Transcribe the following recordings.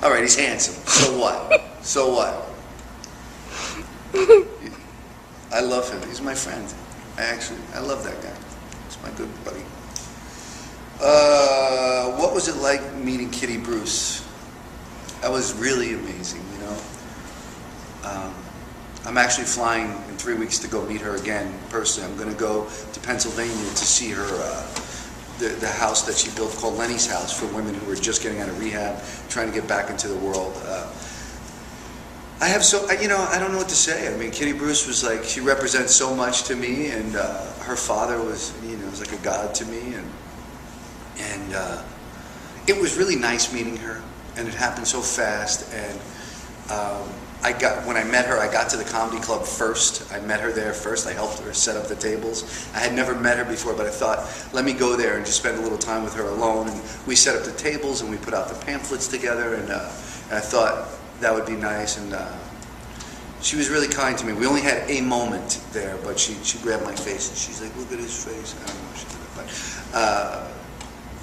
All right, he's handsome. So what? So what? I love him. He's my friend. I love that guy. He's my good buddy. What was it like meeting Kitty Bruce? That was really amazing, you know. I'm actually flying in 3 weeks to go meet her again personally. I'm going to go to Pennsylvania to see her, the house that she built called Lenny's House for women who are just getting out of rehab, trying to get back into the world. I don't know what to say. I mean, Kitty Bruce was like, she represents so much to me, and her father was, was like a god to me, and it was really nice meeting her, and it happened so fast, and when I met her, I got to the comedy club first. I met her there first. I helped her set up the tables. I had never met her before, but I thought, let me go there and just spend a little time with her alone, and we set up the tables, and we put out the pamphlets together, and I thought that would be nice, and she was really kind to me. We only had a moment there, but she grabbed my face, and she's like, look at his face. I don't know if she did it, but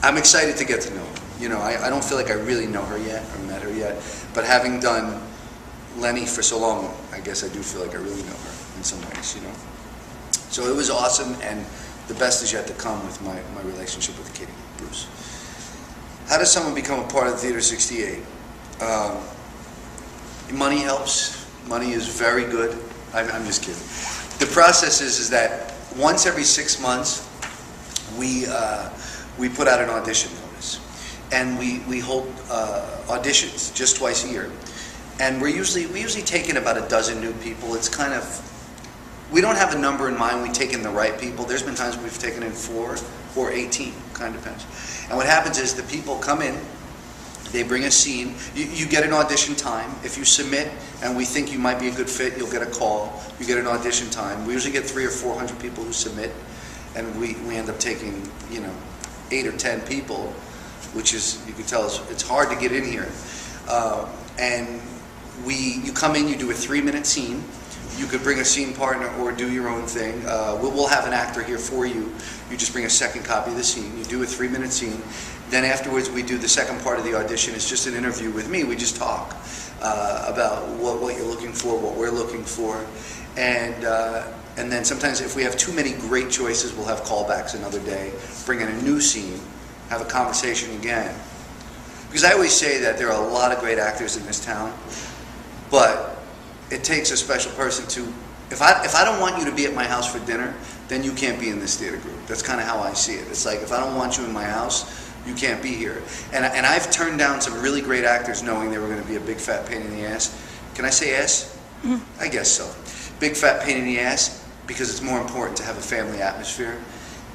I'm excited to get to know her. I don't feel like I really know her yet, or met her yet, but having done Lenny for so long, I guess I do feel like I really know her in some ways, So it was awesome, and the best is yet to come with my relationship with Kitty Bruce. How does someone become a part of Theater 68? Money helps. Money is very good. I'm just kidding. The process is that once every 6 months, we put out an audition notice, and we hold auditions just twice a year, and we usually take in about a dozen new people. It's kind of, we don't have a number in mind. We take in the right people. There's been times we've taken in 4 or 18, kind of depends. And what happens is the people come in. They bring a scene. You get an audition time. If you submit and we think you might be a good fit, you'll get a call. You get an audition time. We usually get 300 or 400 people who submit, and we end up taking 8 or 10 people, which is, you can tell it's hard to get in here. And you come in, you do a 3-minute scene. You could bring a scene partner or do your own thing. We'll have an actor here for you. You just bring a second copy of the scene. You do a 3-minute scene. Then afterwards, we do the second part of the audition. It's just an interview with me. We just talk about what you're looking for, what we're looking for. And then sometimes if we have too many great choices, we'll have callbacks another day, bring in a new scene, have a conversation again. Because I always say that there are a lot of great actors in this town, but it takes a special person to, if I don't want you to be at my house for dinner, then you can't be in this theater group. That's kind of how I see it. It's like, if I don't want you in my house, you can't be here. And I've turned down some really great actors knowing they were going to be a big fat pain in the ass. Can I say ass? Mm-hmm. I guess so. Big fat pain in the ass, because it's more important to have a family atmosphere.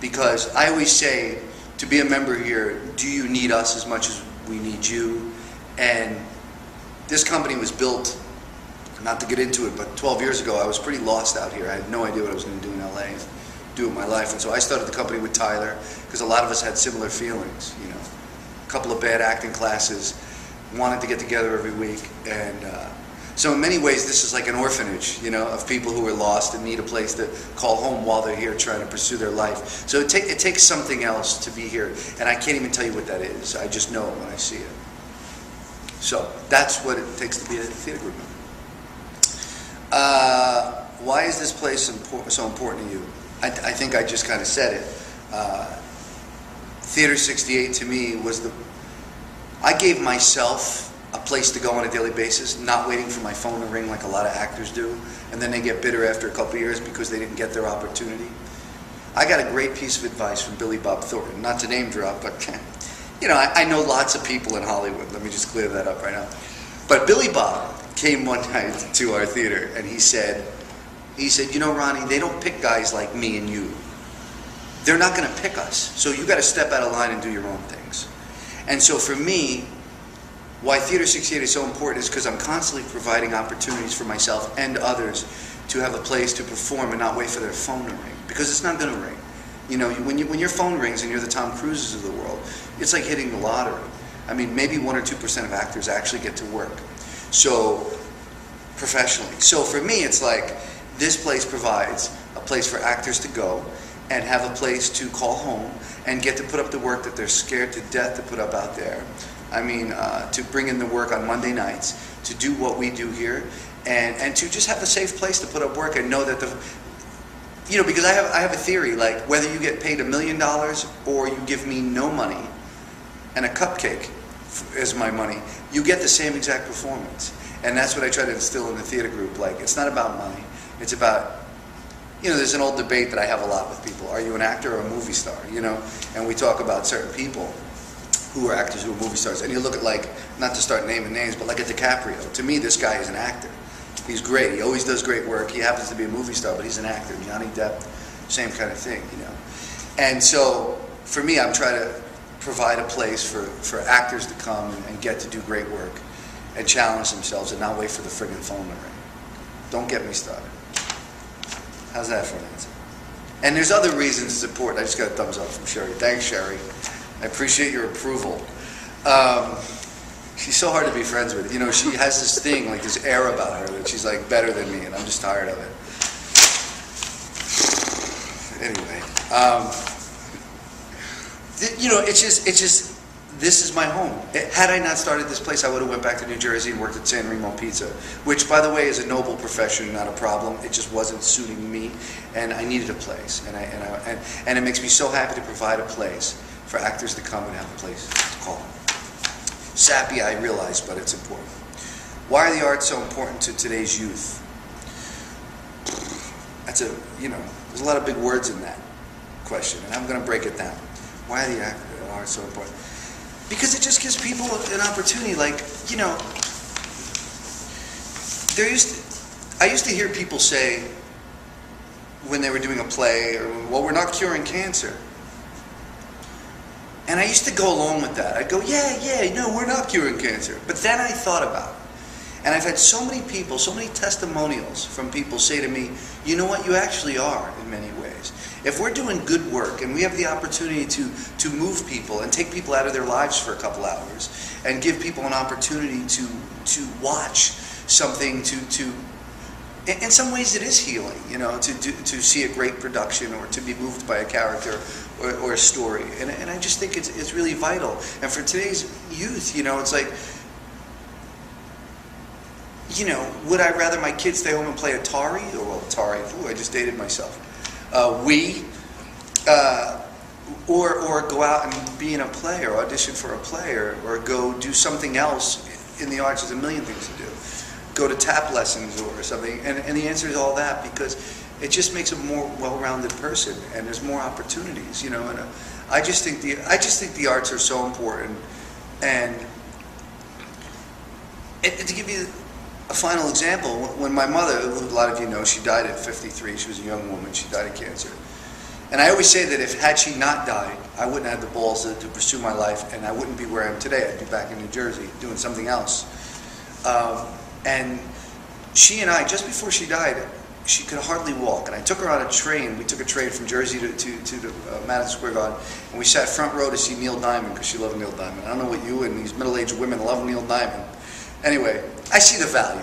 Because I always say, to be a member here, do you need us as much as we need you? And this company was built, not to get into it, but 12 years ago I was pretty lost out here. I had no idea what I was going to do in LA, do with my life. And so I started the company with Tyler, because a lot of us had similar feelings, a couple of bad acting classes, wanted to get together every week. And so in many ways this is like an orphanage, of people who are lost and need a place to call home while they're here trying to pursue their life. So it takes something else to be here, and I can't even tell you what that is. I just know it when I see it. So that's what it takes to be a theater group member. Why is this place so important to you? I think I just kind of said it. Theater 68 to me was I gave myself a place to go on a daily basis, not waiting for my phone to ring like a lot of actors do, and then they get bitter after a couple of years because they didn't get their opportunity. I got a great piece of advice from Billy Bob Thornton, not to name drop, but I know lots of people in Hollywood. Let me just clear that up right now. But Billy Bob came one night to our theater, and he said, Ronnie, they don't pick guys like me and you. They're not going to pick us. So you got to step out of line and do your own things. And so for me, why Theater 68 is so important is because I'm constantly providing opportunities for myself and others to have a place to perform and not wait for their phone to ring, because it's not going to ring. When your phone rings and you're the Tom Cruises of the world, it's like hitting the lottery. I mean, maybe 1 or 2% of actors actually get to work. So, professionally. So for me, it's like, this place provides a place for actors to go and have a place to call home and get to put up the work that they're scared to death to put up out there, I mean, to bring in the work on Monday nights, to do what we do here, and to just have a safe place to put up work and know that because I have a theory, like whether you get paid $1 million or you give me no money and a cupcake as my money, you get the same exact performance. And that's what I try to instill in the theater group. Like, it's not about money. It's about, there's an old debate that I have a lot with people. Are you an actor or a movie star? And we talk about certain people who are actors, who are movie stars. And you look at, like, not to start naming names, but like at DiCaprio. To me, this guy is an actor. He's great. He always does great work. He happens to be a movie star, but he's an actor. Johnny Depp, same kind of thing, And so, for me, I'm trying to provide a place for actors to come and get to do great work and challenge themselves and not wait for the friggin' phone to ring. Don't get me started. How's that for an answer? And there's other reasons to support. I just got a thumbs up from Sherry. Thanks, Sherry. I appreciate your approval. She's so hard to be friends with. She has this thing, like this air about her that she's like better than me, and I'm just tired of it. Anyway, it's just this is my home. Had I not started this place, I would have went back to New Jersey and worked at San Remo Pizza, which, by the way, is a noble profession, not a problem. It just wasn't suiting me, and I needed a place, and it makes me so happy to provide a place for actors to come and have a place to call home. Sappy, I realize, but it's important. Why are the arts so important to today's youth? That's there's a lot of big words in that question, and I'm going to break it down. Why are the arts so important? Because it just gives people an opportunity. Like, I used to hear people say when they were doing a play, well, we're not curing cancer. And I used to go along with that. I'd go, yeah, no, we're not curing cancer. But then I thought about it. And I've had so many people, so many testimonials from people say to me, you know what, you actually are in many ways. If we're doing good work and we have the opportunity to move people and take people out of their lives for a couple hours and give people an opportunity to watch something, in some ways it is healing, to see a great production or to be moved by a character or a story. And I just think it's really vital. And for today's youth, it's like, would I rather my kids stay home and play Atari? Atari, I just dated myself. Wii, or go out and be in a play or audition for a play or go do something else in the arts. There's a million things to do. Go to tap lessons or something. And the answer is all that, because it just makes a more well-rounded person, and there's more opportunities, And I just think the arts are so important. And to give you a final example, when my mother, who a lot of you know, she died at 53. She was a young woman. She died of cancer. And I always say that had she not died, I wouldn't have the balls to pursue my life, and I wouldn't be where I am today. I'd be back in New Jersey doing something else. And she and I, just before she died, she could hardly walk. And I took her on a train. We took a train from Jersey to Madison Square Garden, and we sat front row to see Neil Diamond, because she loved Neil Diamond. I don't know what you and these middle-aged women love Neil Diamond. Anyway, I see the value,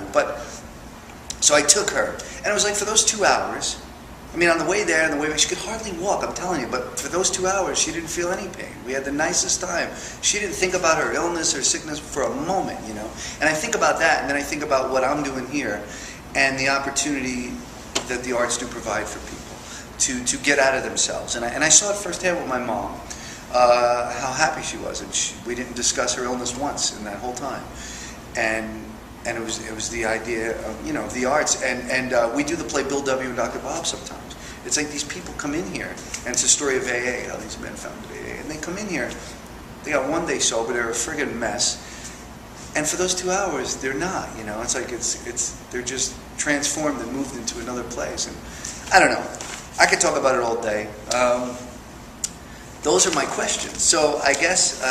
so I took her, and it was like for those 2 hours, on the way there and the way back, she could hardly walk, I'm telling you, but for those 2 hours, she didn't feel any pain. We had the nicest time. She didn't think about her illness or sickness for a moment, And I think about that, and then I think about what I'm doing here, and the opportunity that the arts do provide for people to get out of themselves. And I saw it firsthand with my mom, how happy she was, and we didn't discuss her illness once in that whole time. And it was the idea of the arts, and we do the play Bill W. and Dr. Bob sometimes. It's like these people come in here, and it's a story of AA, how these men founded AA, and they come in here, they got one day sober, they're a friggin' mess, and for those 2 hours they're not. It's like they're just transformed and moved into another place. And I don't know, I could talk about it all day. Those are my questions. So I guess.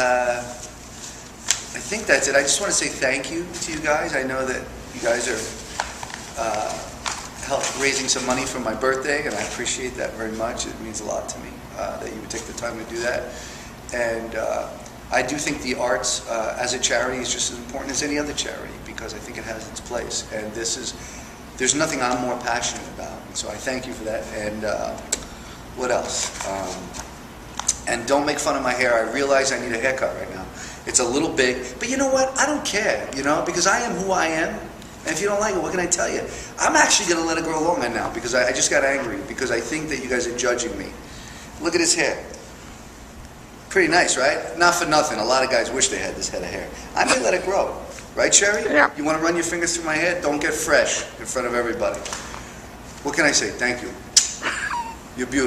I think that's it. I just want to say thank you to you guys. I know that you guys are raising some money for my birthday, and I appreciate that very much. It means a lot to me that you would take the time to do that. And I do think the arts as a charity is just as important as any other charity, because I think it has its place. And there's nothing I'm more passionate about. So I thank you for that. And what else? And don't make fun of my hair. I realize I need a haircut right now. It's a little big, but you know what? I don't care, you know, because I am who I am. And if you don't like it, what can I tell you? I'm actually going to let it grow longer now because I just got angry because I think that you guys are judging me. Look at his hair. Pretty nice, right? Not for nothing. A lot of guys wish they had this head of hair. I may let it grow. Right, Sherry? Yeah. You want to run your fingers through my hair? Don't get fresh in front of everybody. What can I say? Thank you. You're beautiful.